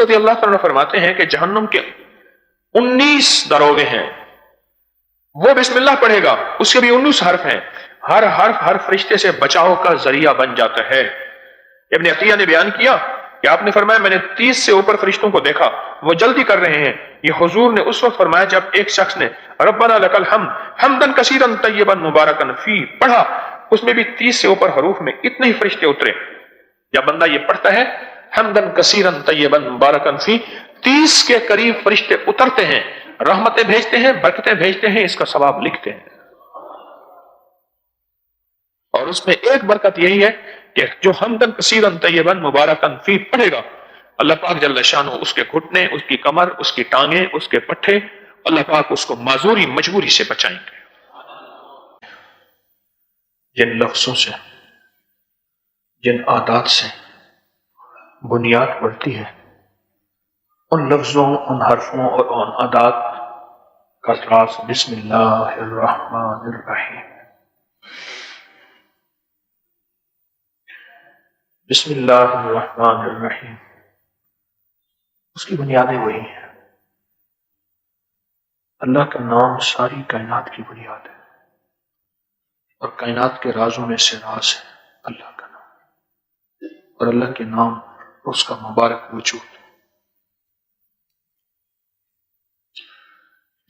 رضی اللہ عنہ فرماتے ہیں کہ جہنم کے 19 دروگے ہیں، وہ بسم اللہ پڑھے گا، اس کے بھی 19 حرف ہیں، ہر حرف ہر فرشتے سے بچاؤ کا ذریعہ بن جاتا ہے۔ ابن عطیہ نے بیان کیا کہ آپ نے فرمایا میں نے 30 سے اوپر فرشتوں کو دیکھا، وہ جلدی کر رہے ہیں۔ یہ حضور نے اس وقت فرمایا جب ایک شخص نے ربنا لک الحمد حمدن کثیرا طیبا مبارکا فی پڑھا، اس میں بھی 30 سے اوپر حروف میں اتنے ہی فرشتے اترے۔ جب بندہ یہ پڑھتا ہے حمدن کثیرا طیبا مبارکا فی، 30 کے قریب فرشتے اترتے ہیں، رحمتیں بھیجتے ہیں، برکتیں بھیجتے ہیں، اس کا ثواب لکھتے ہیں۔ اور اس میں ایک برکت یہی ہے کہ جو حمدن کثیرا طیبا مبارکا فی پڑھے گا، اللہ پاک جل شانہ اس کے گھٹنے، اس کی کمر، اس کی ٹانگیں، اس کے پٹھے، اللہ پاک اس کو معذوری مجبوری سے بچائیں گے۔ جن لفظوں سے، جن عادات سے بنیاد پڑتی ہے، ان لفظوں، ان حرفوں اور ان عادات کا راز بسم اللہ الرحمن الرحیم۔ بسم اللہ الرحمن الرحیم، اس کی بنیادیں وہی ہیں۔ اللہ کا نام ساری کائنات کی بنیاد ہے، اور کائنات کے رازوں میں سے راز ہے اللہ کا نام، اور اللہ کے نام اس کا مبارک وجود۔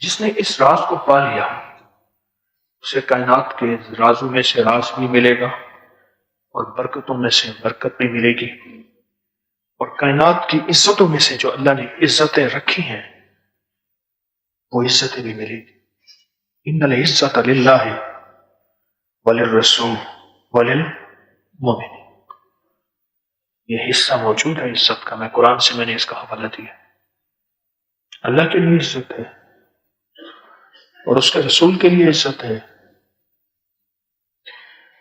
جس نے اس راز کو پا لیا اسے کائنات کے رازوں میں سے راز بھی ملے گا، اور برکتوں میں سے برکت بھی ملے گی، اور کائنات کی عزتوں میں سے جو اللہ نے عزتیں رکھی ہیں وہ عزتیں بھی ملے گی۔ ان العزت للہ وللرسول وللمؤمنین، یہ حصہ موجود ہے عزت کا، میں قرآن سے میں نے اس کا حوالہ دیا۔ اللہ کے لیے عزت ہے اور اس کے رسول کے لیے عزت ہے،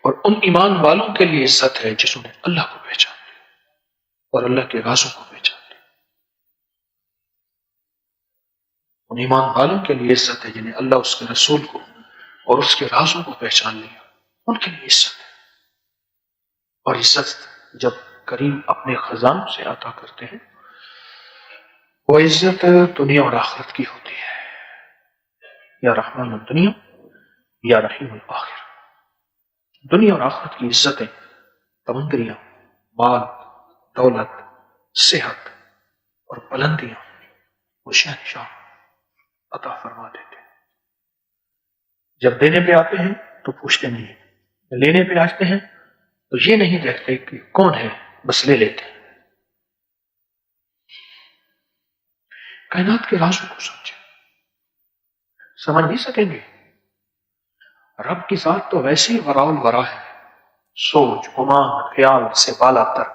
اور ان ایمان والوں کے لیے عزت ہے جنہوں نے اللہ کو پہچان لیا اور اللہ کے رازوں کو پہچان لیا۔ ان ایمان والوں کے لیے عزت ہے جنہیں اللہ اس کے رسول کو اور اس کے رازوں کو پہچان لیا، ان کے لیے عزت ہے۔ اور عزت جب کریم اپنے خزانوں سے عطا کرتے ہیں، وہ عزت دنیا اور آخرت کی ہوتی ہے، یا رحمان الدنیا یا رحیم الآخرہ۔ دنیا اور آخرت کی عزتیں، تمندریاں، مال، دولت، صحت اور بلندیاں وہ شہنشاہ عطا فرما دیتے ہیں۔ جب دینے پہ آتے ہیں تو پوچھتے نہیں، لینے پہ آتے ہیں تو یہ نہیں دیکھتے کہ کون ہے، بس لے لیتے ہیں۔ کائنات کے رازوں کو سمجھیں، سمجھ نہیں سکیں گے۔ رب کی ذات تو ویسے ہی وراء الورا ہے، سوچ، گمان، خیال سے بالا تر،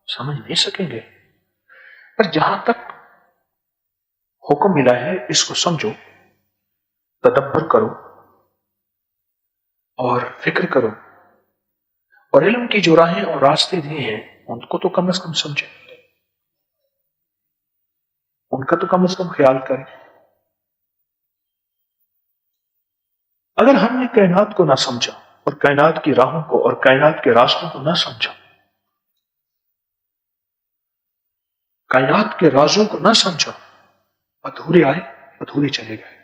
سمجھ نہیں سکیں گے۔ پر جہاں تک حکم ملا ہے اس کو سمجھو، تدبر کرو اور فکر کرو، اور علم کی جو راہیں اور راستے دیے ہیں ان کو تو کم از کم سمجھیں، ان کا تو کم از کم خیال کریں۔ اگر ہم نے کائنات کو نہ سمجھا اور کائنات کی راہوں کو اور کائنات کے راستوں کو نہ سمجھا، کائنات کے رازوں کو نہ سمجھا، ادھورے آئے ادھورے چلے گئے۔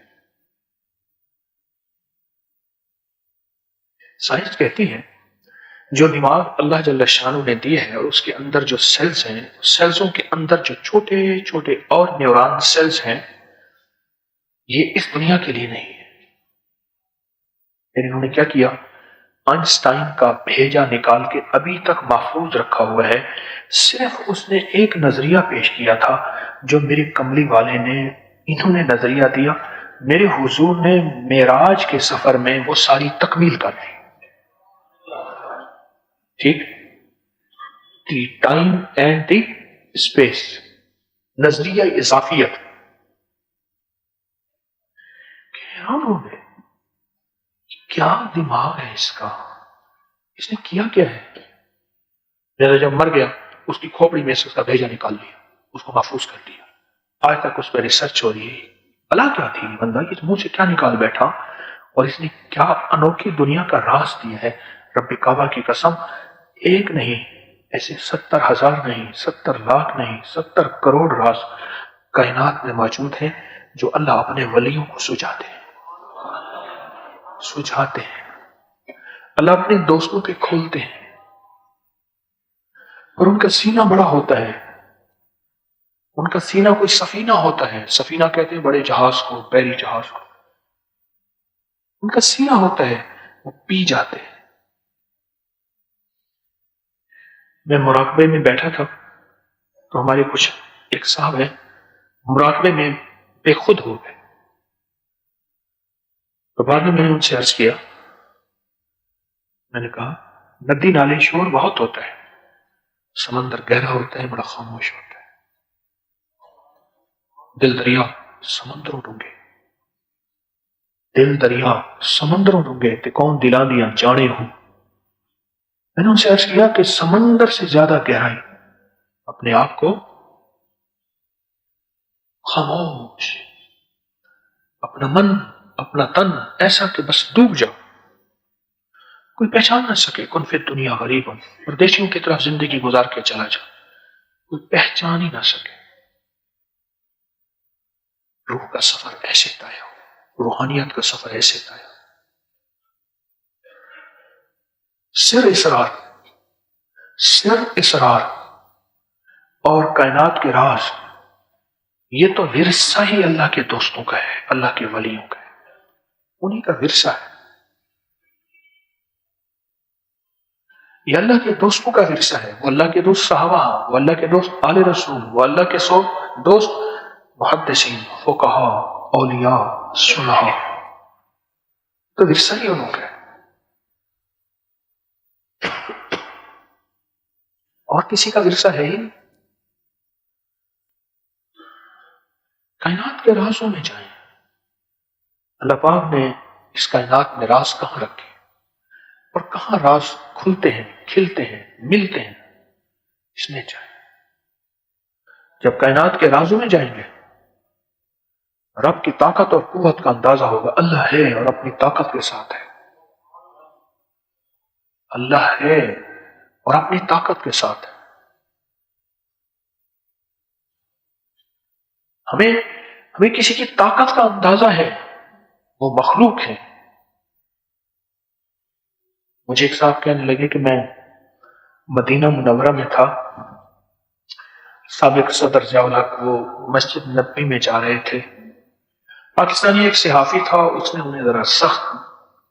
سائنس کہتی ہے جو دماغ اللہ جل شانہ نے دی ہے اور اس کے اندر جو سیلز ہیں، سیلزوں کے اندر جو چھوٹے چھوٹے اور نیورون سیلز ہیں، یہ اس دنیا کے لیے نہیں ہے۔ پھر انہوں نے کیا کیا؟ آئنسٹائن کا بھیجا نکال کے ابھی تک محفوظ رکھا ہوا ہے۔ صرف اس نے ایک نظریہ پیش کیا تھا جو میرے کملی والے نے، انہوں نے نظریہ دیا، میرے حضور نے معراج کے سفر میں وہ ساری تکمیل کر دی۔ ٹھیک، the time and the space, نظریہ اضافیت۔ کیا دماغ ہے اس کا، اس نے کیا کیا ہے؟ جب مر گیا اس کی کھوپڑی میں سے اس کا بھیجا نکال لیا، اس کو محفوظ کر دیا، آج تک اس پہ ریسرچ ہو رہی ہے۔ بلا کیا تھی بندہ، یہ منہ سے کیا نکال بیٹھا، اور اس نے کیا انوکھی دنیا کا راز دیا ہے۔ رب کعبہ کی قسم، ایک نہیں ایسے 70,000 نہیں، 70 لاکھ نہیں، 70 کروڑ راز کائنات میں موجود ہیں جو اللہ اپنے ولیوں کو سجاتے ہیں، اللہ اپنے دوستوں کے کھولتے ہیں، اور ان کا سینہ بڑا ہوتا ہے، ان کا سینہ کوئی سفینہ ہوتا ہے، سفینہ کہتے ہیں بڑے جہاز کو، بحری جہاز کو، ان کا سینہ ہوتا ہے، وہ پی جاتے ہیں۔ میں مراقبے میں بیٹھا تھا تو ہمارے کچھ ایک صاحب ہیں مراقبے میں بے خود ہو گئے، تو بعد میں نے ان سے عرض کیا، میں نے کہا ندی نالے شور بہت ہوتا ہے، سمندر گہرا ہوتا ہے، بڑا خاموش ہوتا ہے، دل دریا سمندروں ڈونگے، دل دریا سمندروں ڈونگے تے کون دلاں دیاں جانے ہوں۔ میں نے ان سے عرض کیا کہ سمندر سے زیادہ گہرائی اپنے آپ کو خاموش، اپنا من اپنا تن ایسا کہ بس ڈوب جاؤ، کوئی پہچان نہ سکے، کن فی دنیا غریبا، پردیشیوں کی طرف زندگی گزار کے چلا جا، کوئی پہچان ہی نہ سکے۔ روح کا سفر ایسے طے ہو، روحانیت کا سفر ایسے طے ہو۔ سر اسرار اور کائنات کے راز، یہ تو ورثہ ہی اللہ کے دوستوں کا ہے، اللہ کے ولیوں کا ہے، انہی کا ورثہ ہے، یہ اللہ کے دوستوں کا ورثہ ہے۔ وہ اللہ کے دوست صحابہ، وہ اللہ کے دوست آل رسول، وہ اللہ کے دوست محدثین، فقہا، اولیاء، صلحاء، تو ورثہ ہی انہوں کا ہے، اور کسی کا ورثہ ہے ہی نہیں۔ کائنات کے رازوں میں جائیں، اللہ پاک نے اس کائنات میں راز کہاں رکھے اور کہاں راز کھلتے ہیں، کھلتے ہیں، ملتے ہیں، اس میں جائیں۔ جب کائنات کے رازوں میں جائیں گے، رب کی طاقت اور قوت کا اندازہ ہوگا، اللہ ہے اور اپنی طاقت کے ساتھ ہے، اللہ ہے اور اپنی طاقت کے ساتھ ہے۔ ہمیں کسی کی طاقت کا اندازہ ہے، وہ مخلوق ہے۔ مجھے ایک صاحب کہنے لگے کہ میں مدینہ منورہ میں تھا، سابق صدر ضیاء الحق وہ مسجد نبوی میں جا رہے تھے، پاکستانی ایک صحافی تھا، اس نے انہیں ذرا سخت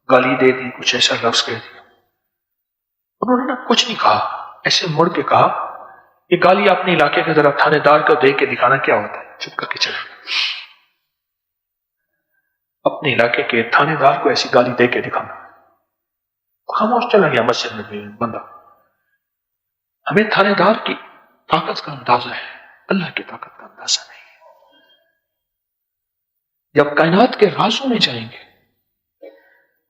گالی دے دی، کچھ ایسا لفظ کہہ دیا، انہوں نے کچھ نہیں کہا، ایسے مڑ کے کہا یہ گالی اپنے علاقے کے ذرا تھانے دار کو دے کے دکھانا کیا ہوتا ہے، چپ کر کے چلا گیا، اپنے علاقے کے تھانے دار کو ایسی گالی دے کے دکھانا، خاموش چلا گیا مسجد میں بندہ۔ ہمیں تھانے دار کی طاقت کا اندازہ ہے، اللہ کی طاقت کا اندازہ نہیں ہے۔ جب کائنات کے رازوں میں جائیں گے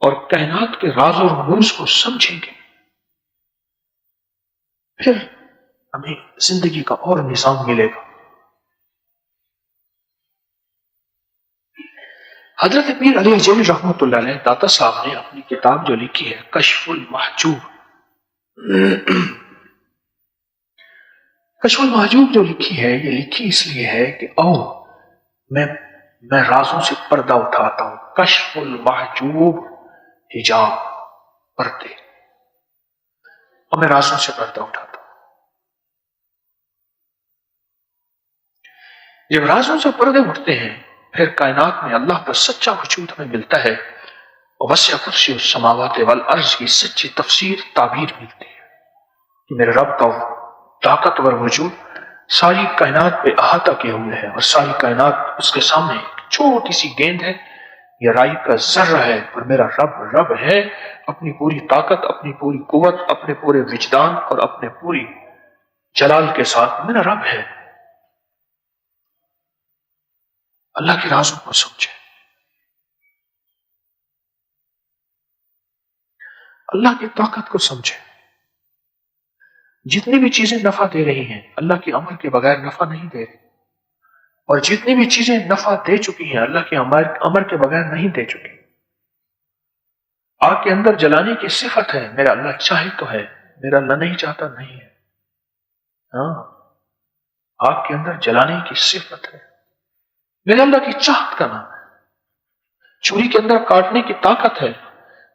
اور کائنات کے راز اور رموز کو سمجھیں گے، پھر ہمیں زندگی کا اور نظام ملے گا۔ حضرت پیر علی جوہری رحمۃ اللہ علیہ داتا صاحب نے اپنی کتاب جو لکھی ہے کشف المحجوب، کشف المحجوب جو لکھی ہے، یہ لکھی اس لیے ہے کہ میں رازوں سے پردہ اٹھاتا ہوں، کشف المحجوب حجاب، پردے، اور میں رازوں سے پردہ اٹھاتا ہوں۔ جب رازوں سے پردے اٹھتے ہیں، پھر کائنات میں اللہ کا سچا وجود ہمیں ملتا ہے، اور وسع کرسی السماوات والارض کی سچی تفسیر تعبیر ملتی ہے کہ میرے رب کا طاقتور وجود ساری کائنات پہ احاطہ کیے ہوئے ہے، اور ساری کائنات اس کے سامنے ایک چھوٹی سی گیند ہے، یہ رائی کا ذرہ ہے، اور میرا رب ہے، اپنی پوری طاقت، اپنی پوری قوت، اپنے پورے وجدان اور اپنے پوری جلال کے ساتھ میرا رب ہے۔ اللہ کے رازوں کو سمجھے، اللہ کی طاقت کو سمجھے۔ جتنی بھی چیزیں نفع دے رہی ہیں، اللہ کے امر کے بغیر نفع نہیں دے رہی، اور جتنی بھی چیزیں نفع دے چکی ہیں، اللہ کے امر کے بغیر نہیں دے چکی۔ آگ کے اندر جلانے کی صفت ہے، میرا اللہ چاہے تو ہے، میرا اللہ نہیں چاہتا نہیں ہے۔ ہاں، آگ کے اندر جلانے کی صفت ہے، میرے اللہ کی چاہت کا نام ہے۔ چھری کے اندر کاٹنے کی طاقت ہے،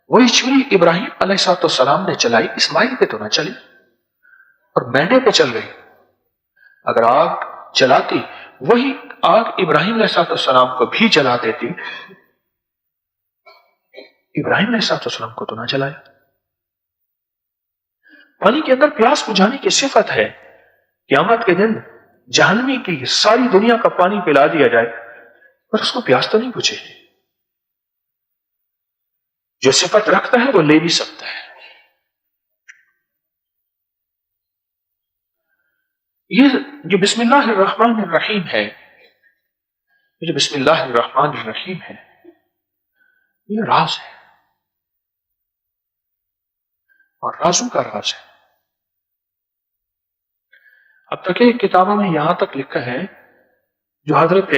وہی چھری ابراہیم علیہ السلام نے چلائی، اسماعیل پہ تو نہ چلی اور مینڈے پہ چل گئی۔ اگر آگ جلاتی، وہی آگ ابراہیم علیہ السلام کو بھی جلا دیتی، ابراہیم علیہ السلام کو تو نہ جلائے۔ پانی کے اندر پیاس بجھانے کی صفت ہے، قیامت کے دن جہنمی کی ساری دنیا کا پانی پلا دیا جائے پر اس کو پیاس تو نہیں بجھے۔ جو صفت رکھتا ہے وہ لے بھی سکتا ہے۔ یہ جو بسم اللہ الرحمن الرحیم ہے، یہ جو بسم اللہ الرحمن الرحیم ہے، یہ راز ہے اور رازوں کا راز ہے۔ اب تک کتابوں میں یہاں تک لکھا ہے، جو حضرت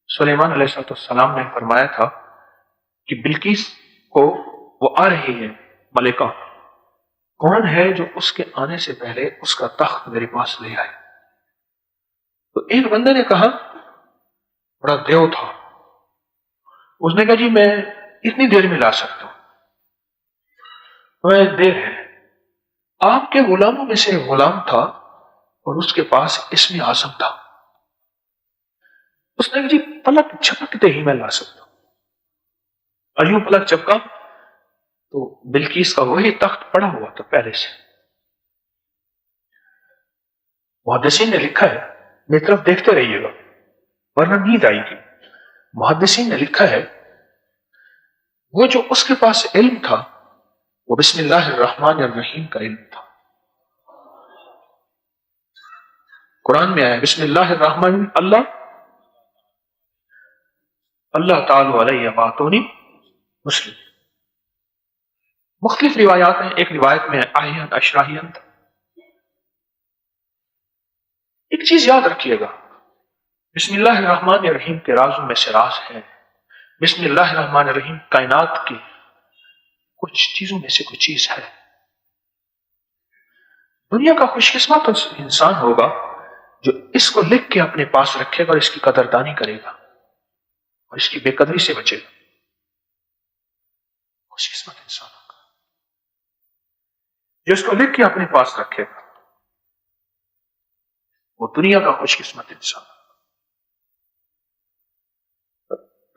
سلیمان علیہ السلام نے فرمایا تھا کہ بلقیس کو وہ آ رہی ہے ملکہ، کون ہے جو اس کے آنے سے پہلے اس کا تخت میرے پاس لے آئے؟ تو ایک بندے نے کہا، بڑا دیو تھا، اس نے کہا جی میں اتنی دیر میں لا سکتا ہوں۔ میں دیر ہے، آپ کے غلاموں میں سے غلام تھا اور اس کے پاس اسم اعظم تھا، اس نے کہا جی پلک جھپکتے ہی میں لا سکتا ہوں۔ اور یوں پلک جھپکا تو بلقیس کا وہی تخت پڑا ہوا تھا پہلے سے۔ محدثین نے لکھا ہے، میری طرف دیکھتے رہیے گا ورنہ نیند آئے گی۔ محدثین نے لکھا ہے، وہ جو اس کے پاس علم تھا وہ بسم اللہ الرحمن الرحیم کا علم تھا۔ قرآن میں آیا بسم اللہ الرحمن، اللہ تعالی علیہ باتونی مسلم۔ مختلف روایات ہیں، ایک روایت میں آہین اشراہین تھا۔ ایک چیز یاد رکھیے گا، بسم اللہ الرحمن الرحیم کے رازوں میں سے راز ہے، بسم اللہ الرحمن الرحیم کائنات کی کچھ چیزوں میں سے کچھ چیز ہے۔ دنیا کا خوش قسمت انسان ہوگا جو اس کو لکھ کے اپنے پاس رکھے گا اور اس کی قدردانی کرے گا اور اس کی بے قدری سے بچے گا۔ خوش قسمت انسان ہوگا جو اس کو لکھ کے اپنے پاس رکھے گا، وہ دنیا کا خوش قسمت انسان۔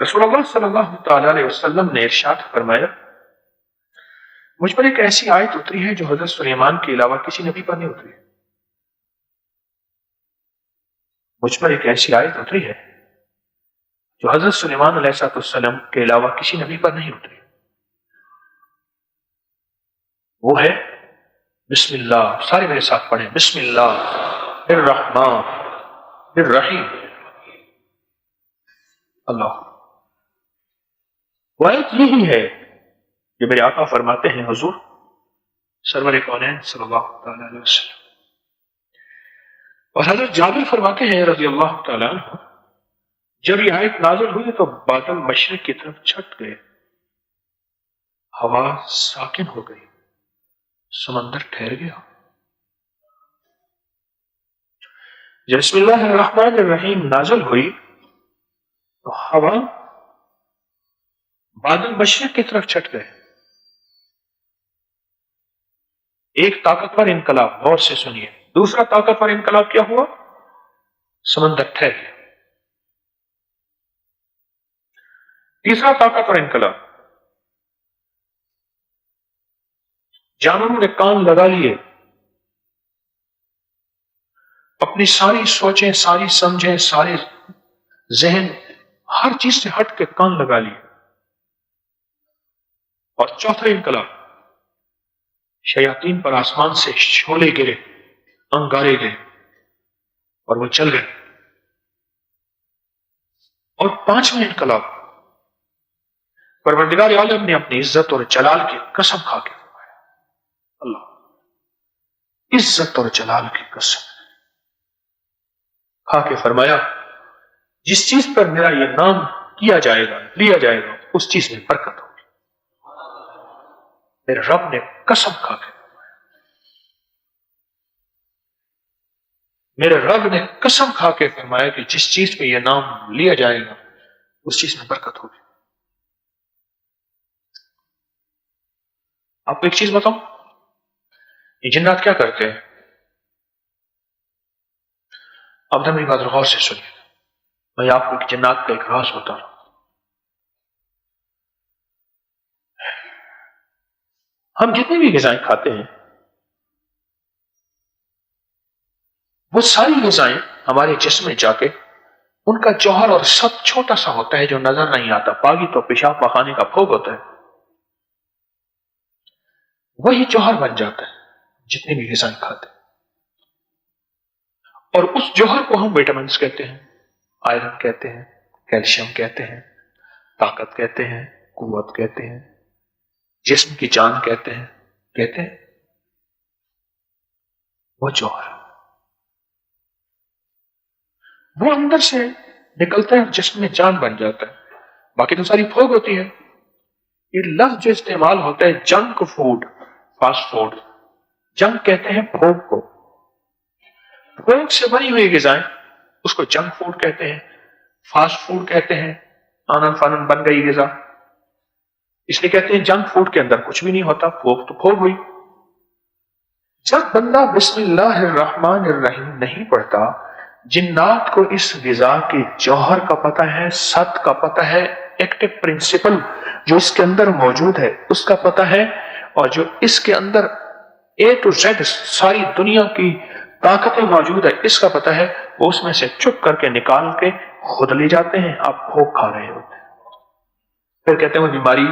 رسول اللہ صلی اللہ تعالی علیہ وسلم نے ارشاد فرمایا، مجھ پر ایک ایسی آیت اتری ہے جو حضرت سلیمان کے علاوہ کسی نبی پر نہیں اتری ہے۔ مجھ پر ایک ایسی آیت اتری ہے جو حضرت سلیمان علیہ السلام کے علاوہ کسی نبی پر نہیں اتری، وہ ہے بسم اللہ، سارے میرے ساتھ پڑھیں، بسم اللہ الرحمن الرحیم۔ اللہ، وہ آیت یہی ہے جو میرے آقا فرماتے ہیں، حضور سرور کونین صلی اللہ تعالی علیہ وسلم، اور حضرت جابر فرماتے ہیں رضی اللہ تعالیٰ عنہ، جب یہ آیت نازل ہوئی تو بادل مشرق کی طرف چھٹ گئے، ہوا ساکن ہو گئی، سمندر ٹھہر گیا۔ جب بسم اللہ الرحمن الرحیم نازل ہوئی تو ہوا بادل مشرق کی طرف چھٹ گئے۔ ایک طاقتور انقلاب، غور سے سنیے، دوسرا طاقتور انقلاب کیا ہوا؟ سمندر ٹھہر گیا۔ تیسرا طاقتور انقلاب، جانوروں نے کان لگا لیے، اپنی ساری سوچیں، ساری سمجھیں، سارے ذہن، ہر چیز سے ہٹ کے کان لگا لیے۔ اور چوتھا انقلاب، شیاطین پر آسمان سے شعلے گرے، انگارے گئے اور وہ چل گئے۔ اور پانچواں انقلاب، پروردگار عالم نے اپنی عزت اور جلال کی قسم کھا کے فرمایا، اللہ عزت اور جلال کی قسم کھا کے فرمایا، جس چیز پر میرا یہ نام کیا جائے گا، لیا جائے گا، اس چیز میں برکت ہوگی۔ میرے رب نے قسم کھا کے فرمایا۔ میرے رب نے قسم کھا کے فرمایا کہ جس چیز پہ یہ نام لیا جائے گا اس چیز میں برکت ہوگی. آپ کو ایک چیز بتاؤں، یہ جنات کیا کرتے ہیں؟ اب میری بات غور سے سنیے، میں آپ کو ایک جنات کا ایک راز بتا رہا ہوں. ہم جتنی بھی غذائیں کھاتے ہیں وہ ساری غذائیں ہمارے جسم میں جا کے ان کا جوہر اور سب چھوٹا سا ہوتا ہے جو نظر نہیں آتا، باقی تو پیشاب پخانے کا بھوگ ہوتا ہے، وہی جوہر بن جاتا ہے جتنی بھی غذائیں کھاتے ہیں. اور اس جوہر کو ہم وٹامنس کہتے ہیں، آئرن کہتے ہیں، کیلشیم کہتے ہیں، طاقت کہتے ہیں، قوت کہتے ہیں، جسم کی جان کہتے ہیں وہ جوہر وہ اندر سے نکلتا ہے اور جسم میں جان بن جاتا ہے، باقی تو ساری پھوگ ہوتی ہے. یہ لفظ جو استعمال ہوتا ہے junk food, fast food, junk کہتے ہیں پھوگ کو، پھوگ سے بنی ہوئی غذائیں اس کو جنک فوڈ کہتے ہیں، فاسٹ فوڈ کہتے ہیں. آنن فانن بن گئی غذا، اس لیے کہتے ہیں جنک فوڈ کے اندر کچھ بھی نہیں ہوتا، پھوگ تو پھوگ ہوئی. جب بندہ بسم اللہ الرحمن الرحیم نہیں پڑھتا، جنات کو اس غذا کے جوہر کا پتہ ہے، ست کا پتہ ہے، ایکٹیو پرنسپل جو اس کے اندر موجود ہے اس کا پتہ ہے، اور جو اس کے اندر A to Z ساری دنیا کی طاقتیں موجود ہے اس کا پتہ ہے. وہ اس میں سے چپ کر کے نکال کے خود لے جاتے ہیں، آپ بھوک کھا رہے ہوتے ہیں. پھر کہتے ہیں وہ بیماری،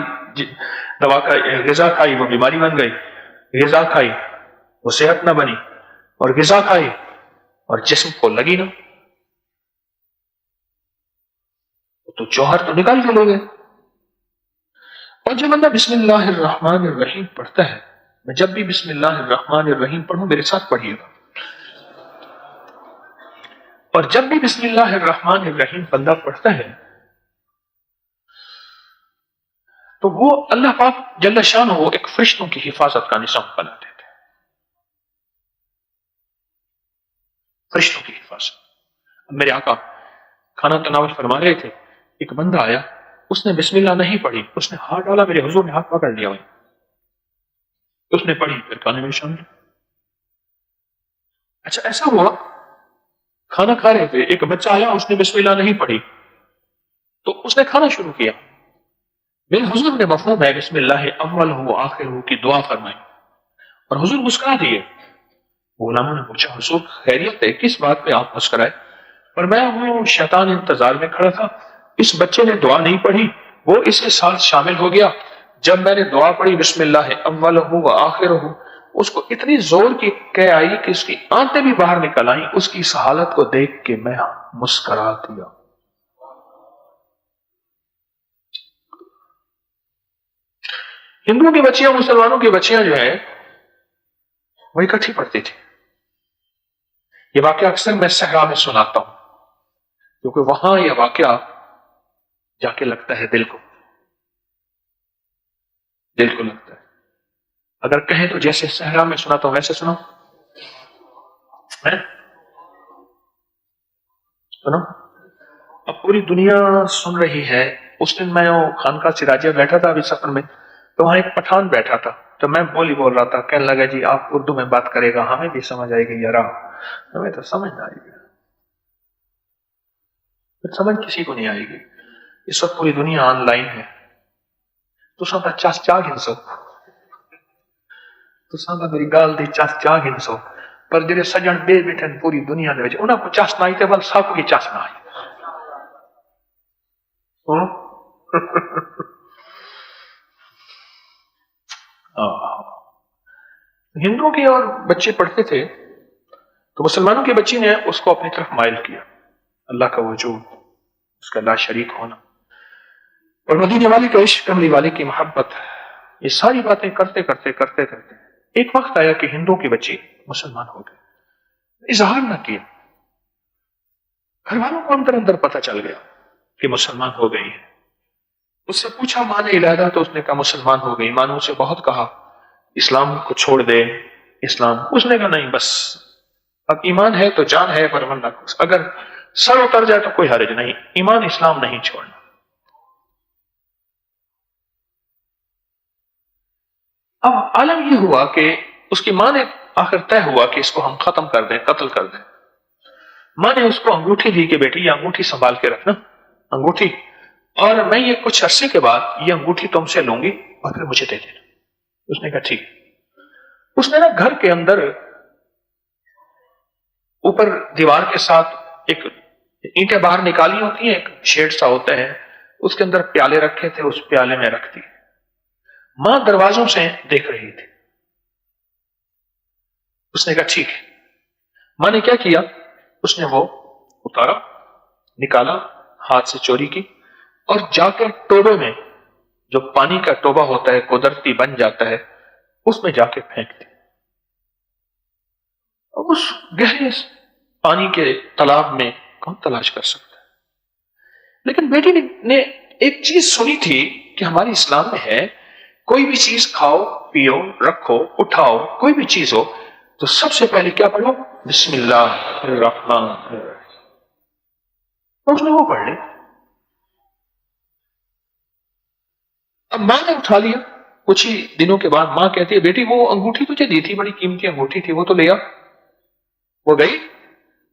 دوا کا غذا کھائی وہ بیماری بن گئی، غذا کھائی وہ صحت نہ بنی، اور غذا کھائی اور جسم کو لگی نہ، تو جوہر تو نکال کے لے گئے. اور جب بندہ بسم اللہ الرحمن الرحیم پڑھتا ہے، میں جب بھی بسم اللہ الرحمن الرحیم پڑھوں میرے ساتھ پڑھیے گا، اور جب بھی بسم اللہ الرحمن الرحیم بندہ پڑھتا ہے تو وہ اللہ پاک جل شانہ وہ ایک فرشتوں کی حفاظت کا نظام بنا دیتے ہیں، فرشتوں کی حفاظت. میرے آقا کھانا تناول فرما رہے تھے، ایک بندہ آیا، اس نے بسم اللہ نہیں پڑھی، اس نے ہاتھ ڈالا، میرے حضور نے ہاتھ پکڑ لیا، اس نے پڑھی، پھر کھانے میں شامل. اچھا ایسا ہوا کھانا کھا رہے تھے، ایک بچہ آیا، اس نے بسم اللہ نہیں پڑھی تو اس نے کھانا شروع کیا. میرے حضور نے مفہوم ہے بسم اللہ اول ہو آخر ہو کی دعا فرمائی، اور حضور مسکرا دیے. غلاموں نے پوچھا حضور خیریت ہے، کس بات پہ آپ مسکرائے؟ اور میں وہ شیطان انتظار میں کھڑا تھا، اس بچے نے دعا نہیں پڑھی، وہ اس کے ساتھ شامل ہو گیا. جب میں نے دعا پڑھی بسم اللہ اول ہو آخر ہو، اس کو اتنی زور کی کہہ آئی کہ اس کی آنتیں بھی باہر نکل آئیں. اس کی اس حالت کو دیکھ کے میں مسکرا دیا. ہندوؤں کی بچیاں مسلمانوں کی بچیاں جو ہیں وہ اکٹھی پڑھتی تھی. یہ واقعہ اکثر میں صحرا میں سناتا ہوں کیونکہ وہاں یہ واقعہ جا کے لگتا ہے دل کو لگتا ہے. اگر کہیں تو جیسے صحرا میں سناتا ہوں ویسے سنو، اب پوری دنیا سن رہی ہے. اس دن میں خانقاہ سراجیہ بیٹھا تھا ابھی سفر میں، تو وہاں ایک پٹھان بیٹھا تھا، تو میں بول رہا تھا، کہنے لگا جی آپ اردو میں بات کرے گا ہمیں بھی سمجھ آئے گی. یار ہمیں تو سمجھ نہ آئے گی، سمجھ کسی کو نہیں آئے گی. اس وقت پوری دنیا آن لائن ہے، تو سب چاس چاہ گنسو، تو سب میری گال دی چاس چاہ گنسو، پر جڑے سجن بے بیٹھے پوری دنیا دے وچ انہاں کو چاس نہ آئی تے بل سب کو چاس نہ آئی. ہندوؤں کے اور بچے پڑھتے تھے تو مسلمانوں کی بچی نے اس کو اپنی طرف مائل کیا. اللہ کا وجود، اس کا لا شریک ہونا، اور مدینے والے کا عشق، کملی والے کی محبت، یہ ساری باتیں کرتے کرتے ایک وقت آیا کہ ہندوؤں کی بچی مسلمان ہو گئے. اظہار نہ کیا، گھر والوں کو اندر پتہ چل گیا کہ مسلمان ہو گئی ہے. اس سے پوچھا ماں نے علیحدہ، تو اس نے کہا مسلمان ہو گئی. ماں نے اسے بہت کہا اسلام کو چھوڑ دے، اسلام، اس نے کہا نہیں بس اب ایمان ہے تو جان ہے، ورنہ اگر سر اتر جائے تو کوئی حرج نہیں، ایمان اسلام نہیں چھوڑنا۔ اب عالم یہ ہوا کہ اس کی ماں نے آخر طے ہوا کہ اس کو ہم ختم کر دیں، قتل کر دیں۔ ماں نے اس کو انگوٹھی دی کہ بیٹی یہ انگوٹھی سنبھال کے رکھنا، انگوٹھی، اور میں یہ کچھ عرصے کے بعد یہ انگوٹھی تم سے لوں گی اور پھر مجھے دے دینا۔ اس نے کہا ٹھیک۔ اس نے نا گھر کے اندر اوپر دیوار کے ساتھ ایک اینٹیں باہر نکالی ہوتی ہیں، ایک شیڈ سا ہوتا ہے، اس کے اندر پیالے رکھے تھے، اس پیالے میں رکھ دی۔ ماں دروازوں سے دیکھ رہی تھی۔ اس نے کہا ٹھیک ہے۔ ماں نے کیا کیا، اس نے وہ اتارا، نکالا، ہاتھ سے چوری کی، اور جا کر ٹوبے میں، جو پانی کا ٹوبا ہوتا ہے قدرتی بن جاتا ہے، اس میں جا کے پھینک دی۔ اب اس گہرے پانی کے تالاب میں کون تلاش کر سکتا ہے؟ لیکن بیٹی نے ایک چیز سنی تھی کہ ہمارے اسلام میں ہے، کوئی بھی چیز کھاؤ، پیو، رکھو، اٹھاؤ، کوئی بھی چیز ہو تو سب سے پہلے کیا پڑھو؟ بسم اللہ الرحمن الرحیم۔ اس نے وہ پڑھ لی۔ اب ماں نے اٹھا لیا۔ کچھ ہی دنوں کے بعد ماں کہتی ہے بیٹی وہ انگوٹھی تجھے دی تھی، بڑی قیمتی انگوٹھی تھی، وہ تو لے آ۔ وہ گئی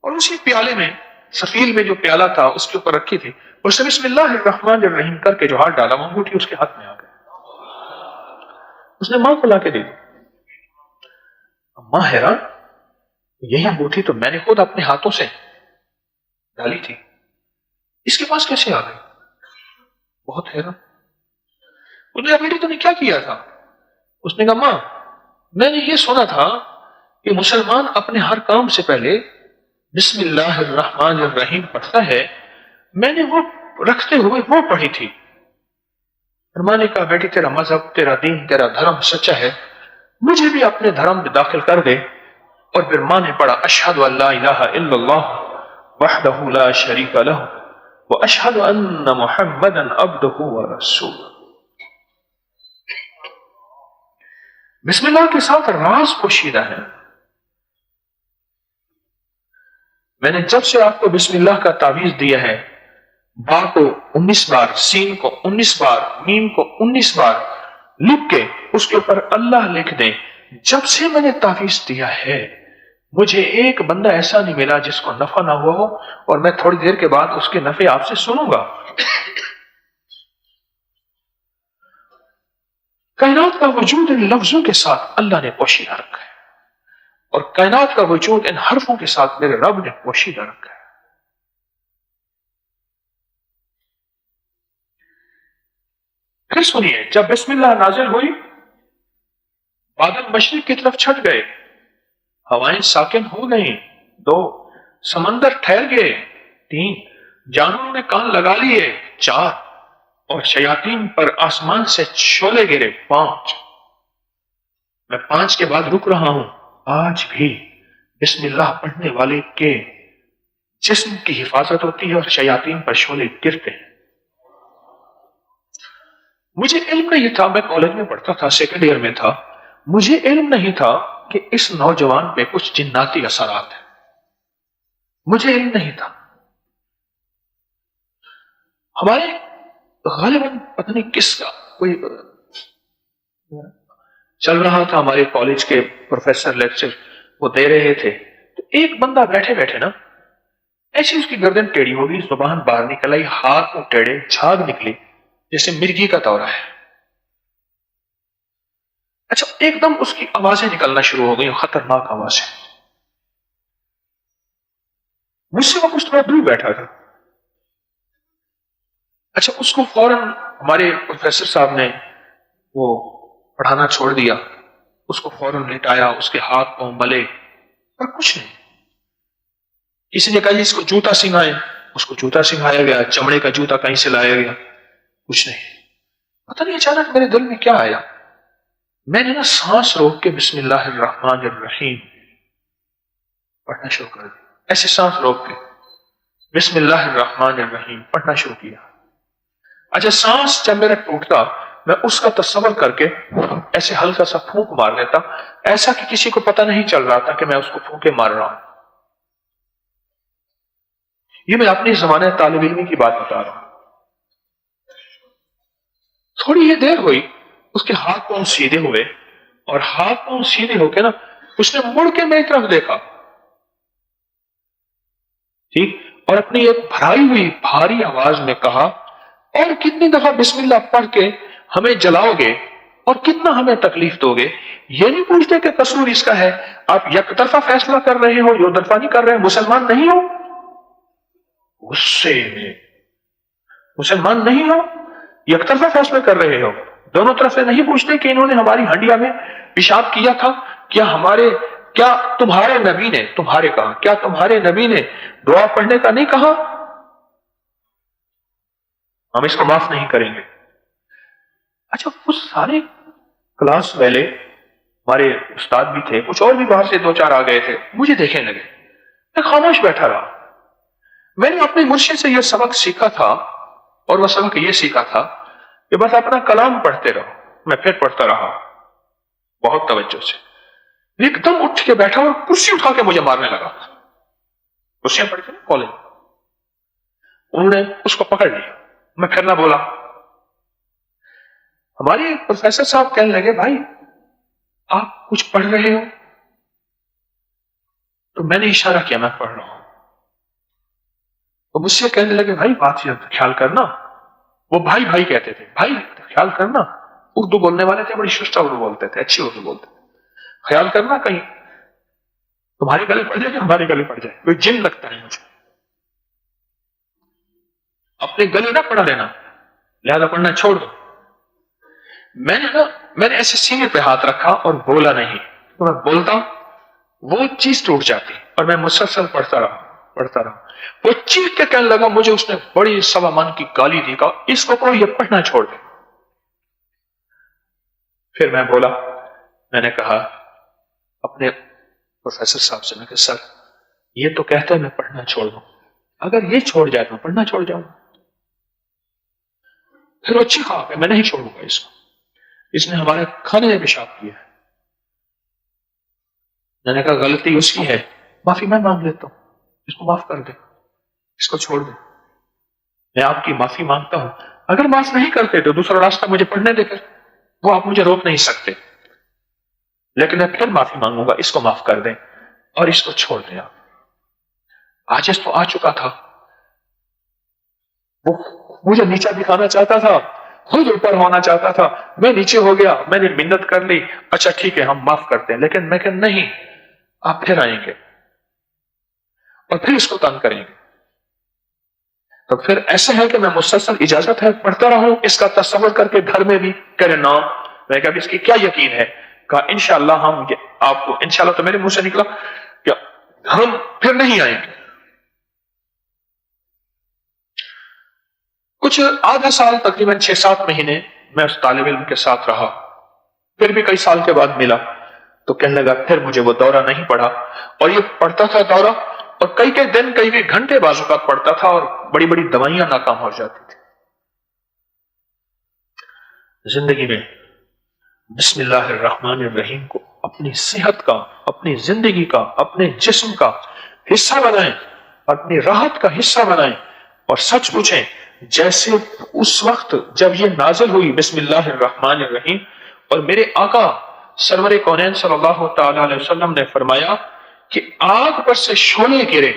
اور اسی پیالے میں، سفیل میں جو پیالہ تھا اس کے اوپر رکھی تھی، اس نے بسم اللہ الرحمن الرحیم کر کے جو ہاتھ ڈالا، وہ انگوٹھی اس کے ہاتھ میں آ گئی۔ اس نے ماں کو لا کے دی۔ ماں حیران، یہی انگوٹھی تو میں نے خود اپنے ہاتھوں سے ڈالی تھی، اس کے پاس کیسے آ گئی؟ بہت حیران۔ اس نے کہا بیٹی تو نے کیا کیا تھا؟ اس نے کہا ماں میں نے یہ سنا تھا کہ مسلمان اپنے ہر کام سے پہلے بسم اللہ الرحمن الرحیم پڑھتا ہے، میں نے وہ رکھتے ہوئے وہ پڑھی تھی۔ اور ماں نے کہا بیٹی تیرا مذہب، تیرا دین، تیرا دھرم سچا ہے، مجھے بھی اپنے دھرم میں داخل کر دے۔ اور پھر ماں نے پڑھا اشہد ان لا الہ الا اللہ وحدہ لا شریک لہ واشہد ان محمدا عبدہ ورسولہ۔ بسم اللہ کے ساتھ راز پوشیدہ ہے۔ میں نے جب سے آپ کو بسم اللہ کا تعویذ دیا ہے، با کو 19 بار، سین کو 19 بار، میم کو 19 بار لکھ کے اس کے اوپر اللہ لکھ دیں، جب سے میں نے تعویذ دیا ہے مجھے ایک بندہ ایسا نہیں ملا جس کو نفع نہ ہوا ہو، اور میں تھوڑی دیر کے بعد اس کے نفع آپ سے سنوں گا۔ کائنات کا وجود ان لفظوں کے ساتھ اللہ نے پوشیدہ رکھا ہے، اور کائنات کا وجود ان حرفوں کے ساتھ میرے رب نے پوشیدہ رکھا ہے۔ پھر سنیے، جب بسم اللہ نازل ہوئی، بادل مشرق کی طرف چھٹ گئے، ہوائیں ساکن ہو گئیں، 2، سمندر ٹھہر گئے، 3، جانوروں نے کان لگا لیے، 4، اور شیاطین پر آسمان سے شعلے گرے، 5۔ میں 5 کے بعد رک رہا ہوں۔ آج بھی بسم اللہ پڑھنے والے کے جسم کی حفاظت ہوتی ہے اور شیاطین پر شعلے گرتے ہیں۔ مجھے علم نہیں تھا، میں کالج میں پڑھتا تھا، سیکنڈ ایئر میں تھا، مجھے علم نہیں تھا کہ اس نوجوان پہ کچھ جناتی اثرات ہیں، مجھے علم نہیں تھا۔ ہمارے غالباً پتہ نہیں کس کا کوئی چل رہا تھا، ہمارے کالج کے پروفیسر لیکچر وہ دے رہے تھے، تو ایک بندہ بیٹھے بیٹھے نا ایسی اس کی گردن ٹیڑھی ہو گئی، زبان باہر نکل آئی، ہاتھ کو ٹیڑھے، جھاگ نکلی جیسے مرغی کا دورہ ہے۔ اچھا ایک دم اس کی آوازیں نکلنا شروع ہو گئی، خطرناک آوازیں۔ مجھ سے وہ کچھ تھوڑا دور بیٹھا تھا۔ اچھا اس کو فوراً ہمارے پروفیسر صاحب نے وہ پڑھانا چھوڑ دیا، اس کو فوراً لٹایا، اس کے ہاتھ پاؤں ملے، پر کچھ نہیں۔ کسی نے کہا اس کو جوتا سنگھائے، اس کو جوتا سنگھایا گیا، چمڑے کا جوتا کہیں سے لایا گیا، کچھ نہیں۔ پتہ نہیں اچانک میرے دل میں کیا آیا، میں نے نا سانس روک کے بسم اللہ الرحمن الرحیم پڑھنا شروع کر دیا، ایسے سانس روک کے بسم اللہ الرحمن الرحیم پڑھنا شروع کیا۔ اچھا سانس جب میرا ٹوٹتا میں اس کا تصور کر کے ایسے ہلکا سا پھونک مار لیتا، ایسا کہ کسی کو پتہ نہیں چل رہا تھا کہ میں اس کو پھونکے مار رہا ہوں۔ یہ میں اپنے زمانے طالب علمی کی بات بتا رہا ہوں. تھوڑی یہ دیر ہوئی، اس کے ہاتھ پاؤں سیدھے ہوئے، اور ہاتھ پاؤں سیدھے ہو کے نا اس نے مڑ کے میری طرف دیکھا، ٹھیک، اور اپنی ایک بھرائی ہوئی بھاری آواز میں کہا، اور کتنی دفعہ بسم اللہ پڑھ کے ہمیں جلاؤ گے اور کتنا ہمیں تکلیف دو گے؟ یہ نہیں پوچھتے کہ قصور اس کا ہے، آپ یک طرفہ فیصلہ کر رہے ہو، دو طرفہ نہیں کر رہے، مسلمان نہیں ہو؟ غصے میں، مسلمان نہیں ہو، یک طرفہ فیصلہ کر رہے ہو، دونوں طرف سے نہیں پوچھتے کہ انہوں نے ہماری ہنڈیا میں پیشاب کیا تھا، کیا تمہارے نبی نے کیا تمہارے نبی نے دعا پڑھنے کا نہیں کہا؟ ہم اس کو معاف نہیں کریں گے. اچھا، وہ سارے کلاس والے ہمارے استاد بھی تھے، کچھ اور بھی باہر سے دو چار آ گئے تھے، مجھے دیکھنے لگے. میں خاموش بیٹھا رہا. میں نے اپنے مرشد سے یہ سبق سیکھا تھا، اور وہ سبق یہ سیکھا تھا کہ بس اپنا کلام پڑھتے رہو. میں پھر پڑھتا رہا بہت توجہ سے. ایک دم اٹھ کے بیٹھا اور کرسی اٹھا کے مجھے مارنے لگا. کرسیاں پڑھتے ہیں کالج، انہوں نے اس کو پکڑ لیا. میں پھر نہ بولا. ہمارے پروفیسر صاحب کہنے لگے، بھائی آپ کچھ پڑھ رہے ہو؟ تو میں نے اشارہ کیا میں پڑھ رہا ہوں. تو مجھ سے کہنے لگے، بھائی بات خیال کرنا. وہ بھائی بھائی کہتے تھے، بھائی خیال کرنا. اردو بولنے والے تھے، بڑی شستہ اردو بولتے تھے، اچھی اردو بولتے تھے. خیال کرنا کہیں تمہارے گلے پڑ جائے کہ ہمارے گلے پڑ جائے. کوئی جن لگتا ہے مجھے، اپنے گلے نہ پڑا لینا، لہذا پڑھنا چھوڑ دو. میں نے ایسے سینے پہ ہاتھ رکھا اور بولا نہیں. تو میں بولتا وہ چیز ٹوٹ جاتی، اور میں مسلسل پڑھتا رہا. وہ چیخ کے کہنے لگا، مجھے اس نے بڑی سوا من کی گالی دی، کہا اس کو کوئی یہ پڑھنا چھوڑ دے. پھر میں بولا، میں نے کہا اپنے پروفیسر صاحب سے، میں کہ سر یہ تو کہتا ہے میں پڑھنا چھوڑ دوں، اگر یہ چھوڑ جائے تو میں پڑھنا چھوڑ جاؤں. پھر وہ چیخا کہ میں نہیں چھوڑوں گا اس کو، اس نے ہمارے کھانے میں پیشاب کیا ہے. میں نے کہا غلطی اس کی ہے، معافی میں مانگ لیتا ہوں، اس کو معاف کر دے، اس کو چھوڑ دے. میں آپ کی معافی مانگتا ہوں. اگر معاف نہیں کرتے تو دوسرا راستہ مجھے پڑھنے دے کر، وہ آپ مجھے روک نہیں سکتے، لیکن میں پھر معافی مانگوں گا، اس کو معاف کر دیں اور اس کو چھوڑ دیں. آپ عاجز تو آ چکا تھا، وہ مجھے نیچا دکھانا چاہتا تھا، خود اوپر ہونا چاہتا تھا. میں نیچے ہو گیا، میں نے منت کر لی، اچھا ٹھیک ہے ہم معاف کرتے ہیں، لیکن میں کہ نہیں، آپ پھر آئیں گے اور پھر اس کو تنگ کریں گے. تو پھر ایسا ہے کہ میں مسلسل اجازت ہے پڑھتا رہا ہوں، اس کا تصور کر کے گھر میں بھی کرے نا. میں کہا اس کی کیا یقین ہے؟ کہا انشاءاللہ ہم آپ کو، انشاءاللہ تو میرے منہ سے نکلا کہ ہم پھر نہیں آئیں گے. کچھ آدھا سال، تقریباً 6-7 مہینے میں اس طالب علم کے ساتھ رہا. پھر بھی کئی سال کے بعد ملا تو کہنے لگا پھر مجھے وہ دورہ نہیں پڑا. اور یہ پڑھتا تھا دورہ، اور کئی دن کئی گھنٹے بعض اوقات پڑھتا تھا، اور بڑی بڑی دوائیاں ناکام ہو جاتی تھی. زندگی میں بسم اللہ الرحمن الرحیم کو اپنی صحت کا، اپنی زندگی کا، اپنے جسم کا حصہ بنائیں، اپنی راحت کا حصہ بنائیں. اور سچ پوچھیں، جیسے اس وقت جب یہ نازل ہوئی بسم اللہ الرحمن الرحیم، اور میرے آقا سرور کونین صلی اللہ تعالی علیہ وسلم نے فرمایا کہ آگ پر سے شعلے گرے،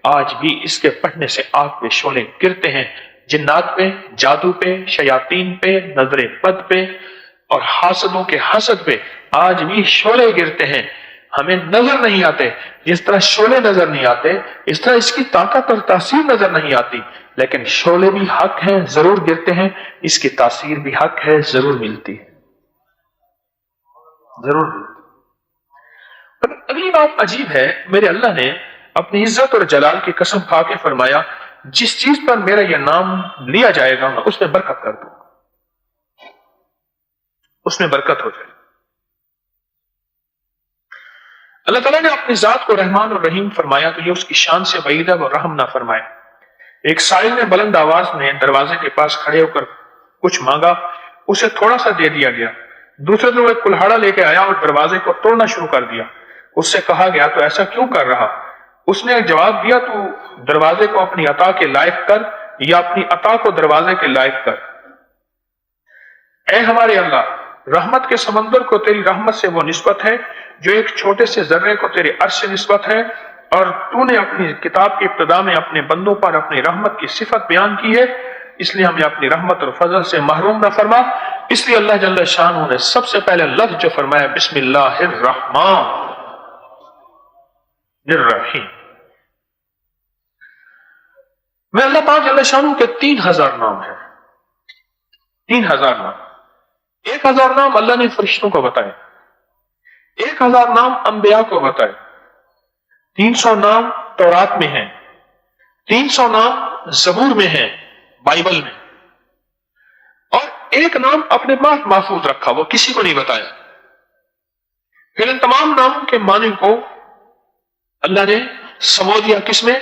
آج بھی اس کے پڑھنے سے آگ پہ شعلے گرتے ہیں. جنات پہ، جادو پہ، شیاطین پہ، نظر بد پہ، اور حاسدوں کے حسد پہ آج بھی شعلے گرتے ہیں. ہمیں نظر نہیں آتے، جس طرح شعلے نظر نہیں آتے اس طرح اس کی طاقت اور تاثیر نظر نہیں آتی، لیکن شعلے بھی حق ہیں، ضرور گرتے ہیں، اس کی تاثیر بھی حق ہے، ضرور ملتی ہے، ضرور ملتی. اور اگلی بات عجیب ہے، میرے اللہ نے اپنی عزت اور جلال کی قسم کھا کے فرمایا جس چیز پر میرا یہ نام لیا جائے گا میں اس میں برکت کر دوں، اس میں برکت ہو جائے. اللہ تعالیٰ نے اپنی ذات کو رحمان اور رحیم فرمایا تو یہ اس کی شان سے بعید ہے وہ رحم نہ فرمائے. ایک سائل نے بلند آواز میں دروازے کے پاس کھڑے ہو کر کچھ مانگا، اسے تھوڑا سا دے دیا گیا. دوسرے دن وہ ایک کلہاڑا لے کے آیا اور دروازے کو توڑنا شروع کر دیا. اس سے کہا گیا تو ایسا کیوں کر رہا؟ اس نے جواب دیا تو دروازے کو اپنی عطا کے لائق کر یا اپنی عطا کو دروازے کے لائق کر۔ اے ہمارے اللہ، رحمت کے سمندر کو تیری رحمت سے وہ نسبت ہے جو ایک چھوٹے سے ذرے کو تیرے عرش سے نسبت ہے، اور تو نے اپنی کتاب کی ابتدا میں اپنے بندوں پر اپنی رحمت کی صفت بیان کی ہے، اس لیے ہمیں اپنی رحمت اور فضل سے محروم نہ فرما۔ اس لیے اللہ جل شانہ نے سب سے پہلے لفظ جو فرمایا بسم اللہ الرحمن الرحیم۔ میں اللہ پاک جل شانہ کے 3000 نام ہیں، 3000 نام۔ 1000 نام اللہ نے فرشتوں کو بتائے، 1000 نام انبیاء کو بتائے، 300 نام تورات میں ہیں، 300 نام زبور میں ہیں، بائبل میں، اور ایک نام اپنے پاس محفوظ رکھا، وہ کسی کو نہیں بتایا۔ پھر ان تمام ناموں کے معنی کو اللہ نے سمو دیا کس میں؟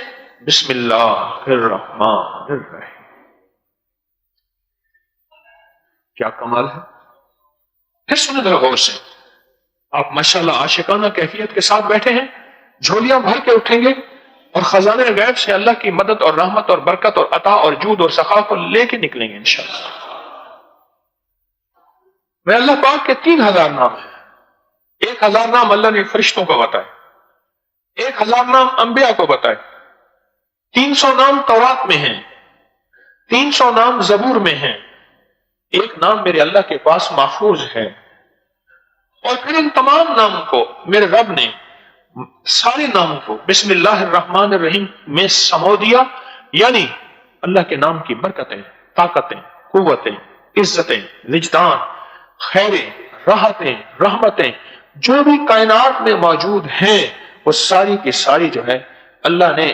بسم اللہ الرحمن الرحیم۔ کیا کمال ہے! پھر سنیں ذرا غور سے، آپ ماشاءاللہ عاشقانہ کیفیت کے ساتھ بیٹھے ہیں، جھولیاں بھر کے اٹھیں گے اور خزانے غیب سے اللہ کی مدد اور رحمت اور برکت اور عطا اور جود اور سخا کو لے کے نکلیں گے انشاءاللہ۔ میں اللہ پاک کے 3000 نام ہیں، 1000 نام اللہ نے فرشتوں کو بتائے، 1000 نام انبیاء کو بتائے، 300 نام تورات میں ہیں، 300 نام زبور میں ہیں، ایک نام میرے اللہ کے پاس محفوظ ہے۔ اور پھر ان تمام ناموں کو میرے رب نے، سارے ناموں کو بسم اللہ الرحمن الرحیم میں سمو دیا، یعنی اللہ کے نام کی برکتیں، طاقتیں، قوتیں، عزتیں، وجدان، خیریں، راحتیں، رحمتیں جو بھی کائنات میں موجود ہیں، وہ ساری کی ساری جو ہے اللہ نے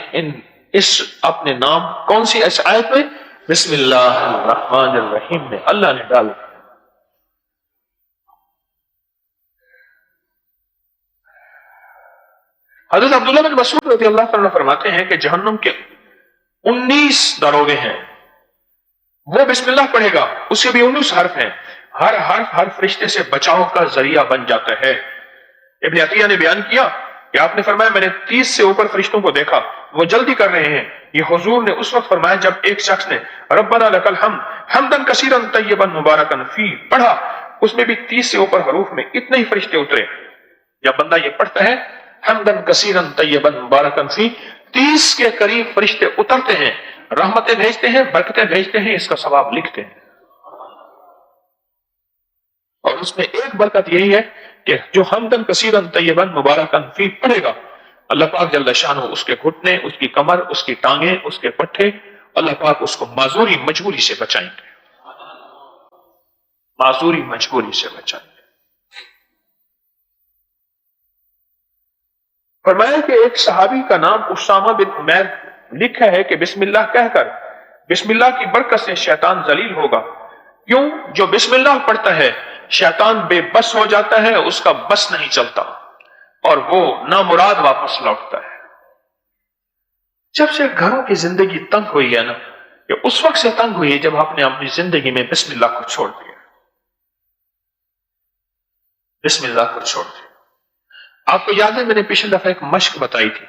اس اپنے نام کون سی اس آیت میں؟ بسم اللہ الرحمن الرحیم میں اللہ نے ڈالا۔ حضرت عبداللہ بن مسعود رضی اللہ عنہ فرماتے ہیں کہ جہنم کے 19 دروگے ہیں، وہ بسم اللہ پڑھے گا، اس کے بھی 19 حرف ہیں، ہر حرف ہر فرشتے سے بچاؤ کا ذریعہ بن جاتا ہے۔ ابن عطیہ نے بیان کیا کہ آپ نے فرمایا میں نے 30 سے اوپر فرشتوں کو دیکھا، وہ جلدی کر رہے ہیں۔ یہ حضور نے اس وقت فرمایا جب ایک شخص نے ربنا لک الحمد حمدا کثیرا طیبا مبارکا فی پڑھا، اس میں بھی 30 سے اوپر حروف میں اتنے ہی فرشتے اترے۔ جب بندہ یہ پڑھتا ہے حمدن کثیرا طیبا مبارکا فی، 30 کے قریب فرشتے اترتے ہیں، رحمتیں بھیجتے ہیں، برکتیں بھیجتے ہیں، اس کا ثواب لکھتے ہیں۔ اور اس میں ایک برکت یہی ہے کہ جو حمدن کثیرا طیبا مبارکا فی پڑھے گا، اللہ پاک جل شانہ اس کے گھٹنے، اس کی کمر، اس کی ٹانگیں، اس کے پٹھے، اللہ پاک اس کو معذوری مجبوری سے بچائیں گے، معذوری مجبوری سے بچائیں گے۔ فرمایا کہ ایک صحابی کا نام اسامہ بن عمیر لکھا ہے کہ بسم اللہ کہہ کر بسم اللہ کی برکت سے شیطان ذلیل ہوگا۔ کیوں؟ جو بسم اللہ پڑھتا ہے شیطان بے بس ہو جاتا ہے، اس کا بس نہیں چلتا اور وہ نامراد واپس لوٹتا ہے۔ جب سے گھروں کی زندگی تنگ ہوئی ہے نا، کہ اس وقت سے تنگ ہوئی ہے جب آپ نے اپنی زندگی میں بسم اللہ کو چھوڑ دیا، بسم اللہ کو چھوڑ دیا۔ آپ کو یاد ہے میں نے پچھلی دفعہ ایک مشق بتائی تھی،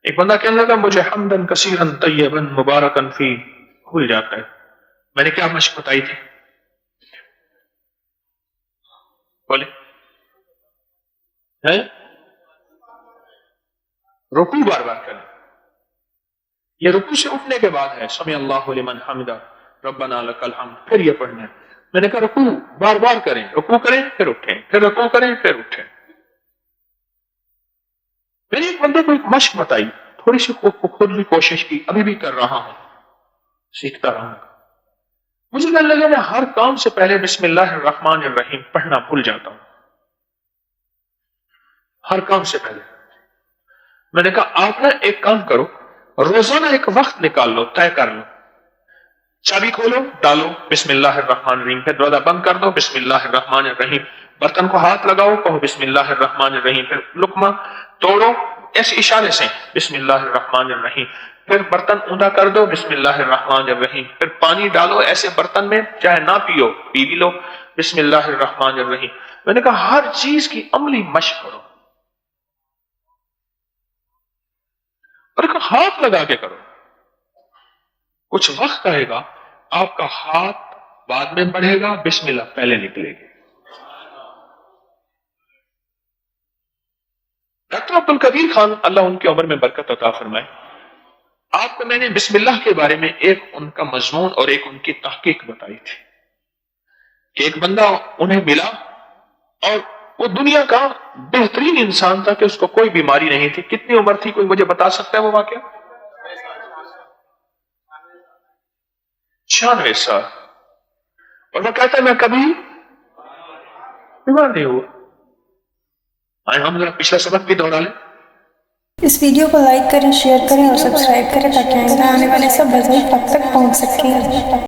ایک بندہ کہنے لگا مجھے حمدن کثیرا طیبا مبارکا فی بھول جاتا ہے۔ میں نے کیا مشق بتائی تھی؟ بولے رکوع بار بار کریں، یہ رکوع سے اٹھنے کے بعد ہے سمع اللہ لمن حمدہ ربنا لک الحمد، پھر یہ پڑھنا ہے۔ میں نے کہا رکوع بار بار کریں، رکوع کریں پھر اٹھیں، پھر رکوع کریں پھر اٹھیں۔ میں نے ایک بندے کو ایک مشق بتائی، تھوڑی سی خود بھی کوشش کی، ابھی بھی کر رہا ہوں، سیکھتا رہوں گا۔ مجھے لگا میں ہر کام سے پہلے بسم اللہ الرحمن الرحیم پڑھنا بھول جاتا ہوں، ہر کام سے پہلے۔ میں نے کہا آپ نا ایک کام کرو، روزانہ ایک وقت نکال لو، طے کر لو، چابی کھولو ڈالو بسم اللہ الرحمن الرحیم، پھر دروازہ بند کر دو بسم اللہ الرحمن الرحیم، برتن کو ہاتھ لگاؤ کہو بسم اللہ الرحمن الرحیم، پھر لقمہ توڑو ایسے اشارے سے بسم اللہ الرحمن الرحیم، پھر برتن اوندا کر دو بسم اللہ الرحمن الرحیم، پھر پانی ڈالو ایسے برتن میں چاہے نہ پیو پی بھی لو بسم اللہ الرحمن الرحیم۔ میں نے کہا ہر چیز کی عملی مشق کرو، اور کہا ہاتھ لگا کے کرو. کچھ وقت آئے گا آپ کا ہاتھ بعد میں بڑھے گا، بسم اللہ پہلے نکلے گی. ڈاکٹر عبد القدیر خان اللہ ان کی عمر میں برکت عطا فرمائے، آپ کو میں نے بسم اللہ کے بارے میں ایک ان کا مضمون اور ایک ان کی تحقیق بتائی تھی کہ ایک بندہ انہیں ملا اور وہ دنیا کا بہترین انسان تھا کہ اس کو کوئی بیماری نہیں تھی. کتنی عمر تھی کوئی مجھے بتا سکتا ہے وہ واقعہ؟ 96 سال. اور وہ کہتا ہے میں کبھی بیمار نہیں ہوا. آئے ہم ذرا پچھلا سبق بھی دوہرا لیں. اس ویڈیو کو لائک کریں، شیئر کریں اور سبسکرائب کریں تاکہ آنے والے سب وظائف آپ تک پہنچ سکیں.